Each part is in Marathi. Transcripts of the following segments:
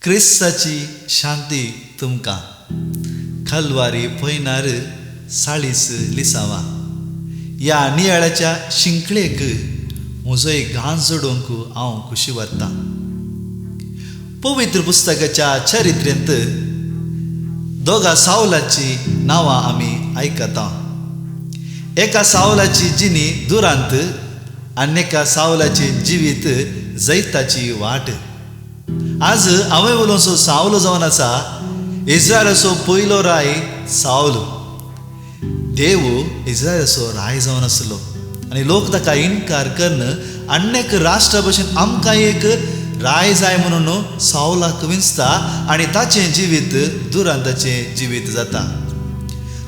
क्रिस्ताची शांती तुमकां खलवारी पयनार साळीस लिसावा ह्या नियाळाच्या शिंकळेक म्हजो एक गांज जोडूंक हांव खुशी वता. पवित्र पुस्तकाच्या चरित्रेंत दोगा सावलाची नांवां आमी आयकता. एका सावलाची जिणी दुरांत आनी एका सावलाची जिवीत जैताची वाट. आज हांवें उलोवचो सावलो जावन आसा इस्रायलाचो पयलो राय सावल. देव इस्रायलाचो राय जावन आसलो आनी लोक ताका इन्कार करन अन्य राष्ट्रा भशेन आमकां एक राय जाय म्हणून सावलाक विंचता आनी ताचें जिवीत दुरांताचें जिवीत जाता.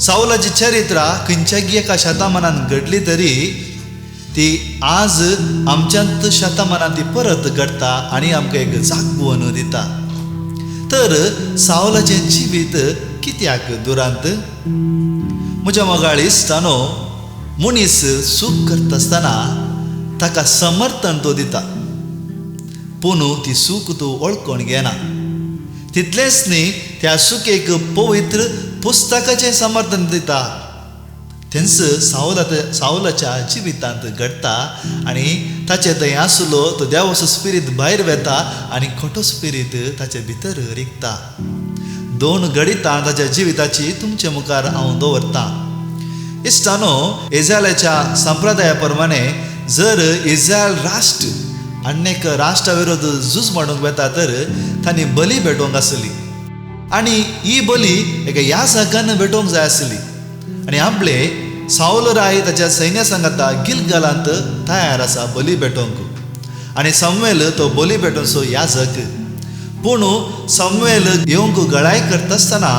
सावलाची चरित्रां खंयच्याय एका शतमानांत घडली तरी ती आज आमच्यांत शतमानांत ती परत घडटा आनी आमकां एक जागवण दिता. तर सावलाचें जिवीत कित्याक दुरांत? म्हज्या मोगाळ इश्टानो, मनीस सूख करता आसतना ताका समर्थन तो दिता, पूण ती सूख तूं वळखून घेना. तितलेंच न्ही, त्या सुखेक पवित्र पुस्तकाचें समर्थन दिता. तेंच सावलाच्या जिवितांत घडटा आनी ताचे थंय आसलो तो देवाचो स्पिरीत भायर वेता आनी खोटो स्पिरीत ताचे भितर रिगता. दोन गणितां ताच्या जिविताची तुमचे मुखार हांव दवरतां. इश्टानो, इस्रायलाच्या संप्रदाया प्रमाणे जर इस्रायल राष्ट्र अन्य राष्ट्रा विरोध झूज मारूंक वेता तर तांणी बली भेटोवंक आसली आनी ही बली एका याजकान भेटोवंक जाय आसली. आनी आपले सावल राय ताच्या सैन्य संगता गिलगालांत तयार आसा बली भेटोवंक आनी समवेल तो बली भेटोवचो याजक. पूण समवेल येवंक गळाय करता आसतना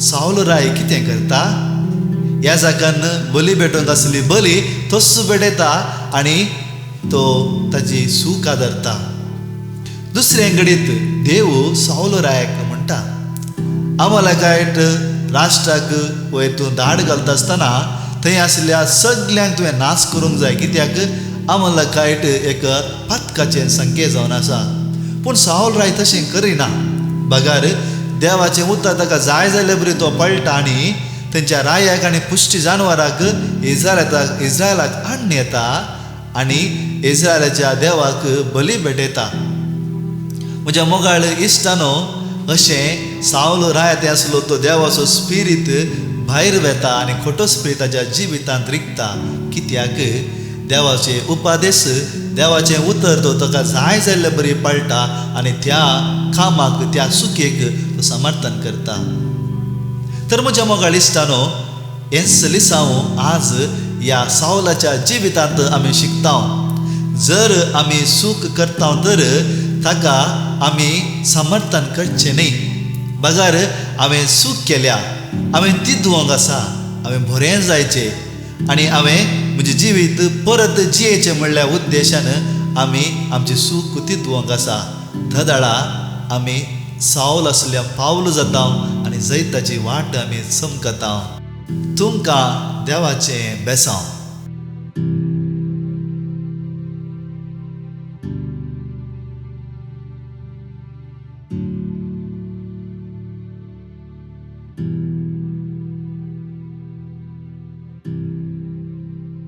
सावल राय कितें करता? याजकान बली भेटोवंक आसली बली तस्सो भेटयता आनी तो ताची सूख आदरता. दुसरें घडीत देव सावल रायाक म्हणटा, अमलेकायट राष्ट्राक वय तूं धाड घालता आसतना थंय आसल्या सगल्यांक तुवें नाश करूंक जाय, कित्याक अमलेकायट एक पातकाचें संख्ये जावन आसा. पूण सावल राय तशें करिना. बगार देवाचें उतर ताका जाय जाल्यार बरी तो पळटा आनी तेंच्या रायाक आनी पुश्टी जानवराक इस्रायलाक हाडून येता आनी इस्रायलाच्या देवाक बली भेटयता. म्हज्या मोगाळ इश्टानो, अशें सावल राय आसलो तो देवाचो स्पिरीत भायर वेता आनी खोटो स्पिरीत ताच्या जिवितांत रिगता. कित्याक देवाचे उपादेश देवाचें उतर तो ताका जाय जाल्यार बरी पळटा आनी त्या कामाक त्या सुखेक तो समर्थन करता. तर म्हज्या मोगाळ इश्टानो, हेंच लिसांव आज ह्या सावलाच्या जिवितांत आमी शिकता. जर आमी सूख करता तर ताका आमी समर्थन करचें न्ही. बगार हांवें सूख केल्या, हांवें तिदवंक आसा, हांवें बरें जायचें आनी हांवें म्हजें जिवीत परत जियेचें म्हणल्या उद्देशान आमी आमचें सूख तिदवंक आसा. धडाळा आमी सावल आसल्या पावल जाता आनी जैताची वाट आमी चमकता. तुमकां देवाचें बेसांव.